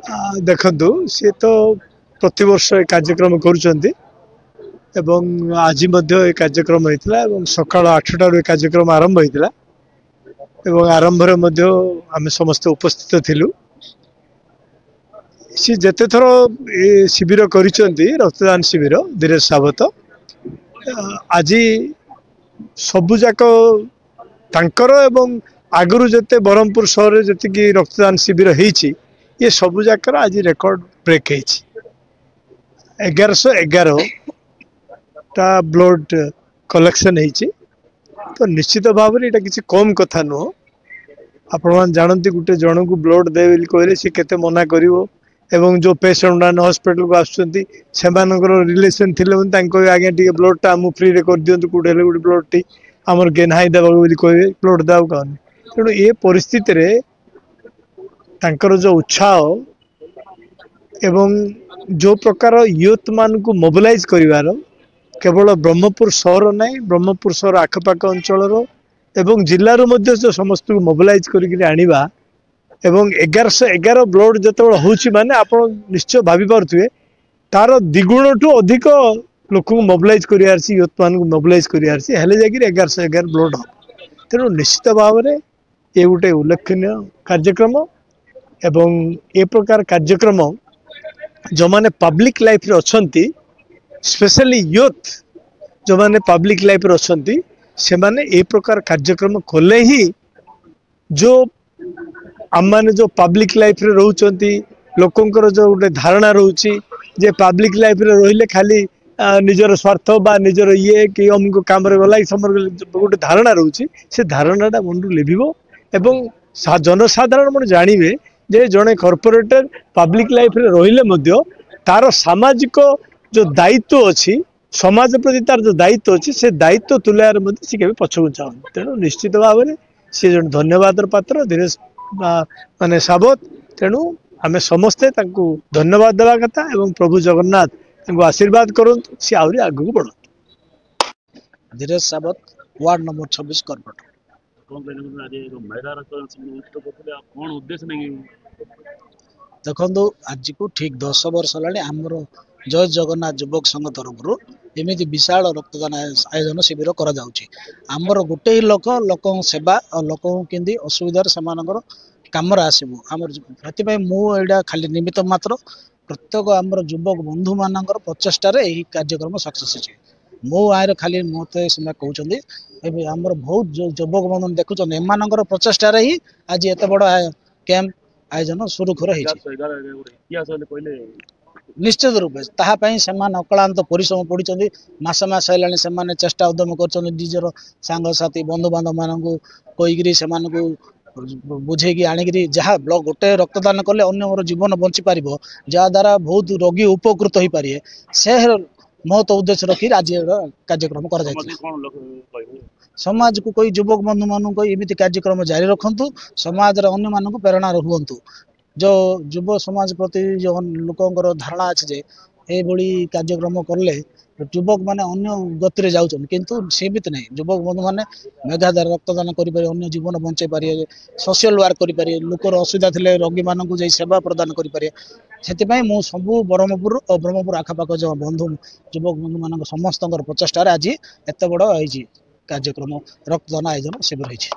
ଦେଖନ୍ତୁ सी तो प्रति वर्ष ए कार्यक्रम करुँच आज ए कार्यक्रम होता सका 8टार कार्यक्रम आरंभ होता आरंभ आम समस्त उपस्थित थिलु सी जेते थर ए शिविर करिसेंती रक्तदान शिविर धीरेज सावत आज सबुजाक तांकर एवं आगुरु जते ब्रह्मपुर सहर में जी रक्तदान शिविर होती ये सबु जाकर आज रेकर्ड ब्रेक 1111 टा ब्लड कलेक्शन होती तो निश्चित भाव में किसी कम कथा नुह आपण जानती गोटे जन को ब्लड दे कहले सी केते मना करिवो एवं जो पेशेंट मैंने हॉस्पिटल को आसुचंती रिलेशन थिले आगे टी ब्लड टा आम फ्री रे कर दियंतु कोडे गोटे ब्लड टी आमर गेन्हाई देवा कहे ब्लड देवा कहने तेणु ये परिस्थिति रे तांकर जो उत्साह एवं जो प्रकार यूथ मान को मोबिलाइज करिवार केवल ब्रह्मपुर सहर नहीं ब्रह्मपुर सहर आखपाख अंचल एवं जिल्लार मध्य जो समस्त को मोबिलाइज करिक आनिबा एवं 1111 ब्लड जो होची माने आपण निश्चय भाभी पारुथिबे तार द्विगुण टू अधिक लोक को मोबिलाइज करियार सी यूथ मान को मोबिलाइज करियार सी हेले जाकि 1111 ब्लड हो तेणु निश्चित भाव में ये गोटे उल्लेखनीय कार्यक्रम एवं ए प्रकार कार्यक्रम जो माने पब्लिक लाइफ रे अछंती स्पेशली यूथ जो माने पब्लिक लाइफ रे अछंती से माने ए प्रकार कार्यक्रम खोले ही जो आम माने जो पब्लिक लाइफ रे रहउचंती लोकंकर जो गोटे धारणा रहउची जे पब्लिक लाइफ रे रहिले खाली निजर स्वार्थ बा निजर ये कि हमको काम रे गला समर गोटे धारणा रहउची से धारणाटा मन लिभिबो एवं जनसाधारण मन जानिबे जे जड़े कॉर्पोरेटर पब्लिक लाइफ रे रहिले मध्य तार सामाजिक जो दायित्व अच्छी समाज प्रति तार जो दायित्व अच्छी से दायित्व तुलार मध्य सी केबे पछकु चाहन तेणु निश्चित भाव में सी जन धन्यवाद पात्र धीरेज माने सावत तेणु आमे समस्ते तांको धन्यवाद देवा कथा एवं प्रभु जगन्नाथ तांको आशीर्वाद करंतु सी आउरी आगु को बढ़त धीरेज सावत वार्ड नंबर 26 कॉर्पोरेटर देखो आज को ठीक 10 वर्ष है आमर जय जगन्नाथ युवक संघ तरफ एमती विशाल रक्तदान आयोजन शिविर करमर गोटे ही लोक सेवा और लोक केंदी असुविधार से कम आसबू आम से मुझा खाली निमित्त मात्र प्रत्येक आमर युवक बंधु मान प्रचेषार यही कार्यक्रम सक्सेस है मो आय खाली मत कहते आमर बहुत युवक बंधु देखुन एम प्रचेषार ही आज एत बड़ कैंप आयोजन सुरुखुर निश्चित रूपे ताहापाई से अक्लांत परिश्रम पड़ी मस मस है चेष्टा उद्यम कर निजर सांगसाथी बंधु बांधव मान कहीकि से बुझे आणिकी जहाँ ब्लड गोटे रक्तदान कले अन्य जीवन बंची पार जहाद्वारा बहुत रोगी उपकृत हो पारे से महत उद्देश्य रखी आज कार्यक्रम कर समाज को कोई युवक बंधु मान एमती कार्यक्रम जारी रखु समाज अन्य मान प्रेरणा रुहतु जो युव समाज प्रति जो लोकंर धारणा अच्छे ये कार्यक्रम करले युवक मैंने अन्य गति जाऊँ किंतु सीमित नहीं युवक बंधु मैंने मेधाधार रक्तदान करें अन्य जीवन बंचे पारे सोशल वर्क करें लोकर असुविधा थे रोगी मान को सेवा प्रदान करें से मु सबू ब्रह्मपुर और ब्रह्मपुर आखपाख जो बंधु युवक बंधु मान समस्त प्रचेषार आज एत बड़ कार्यक्रम रक्तदान आयोजन शिविर होती।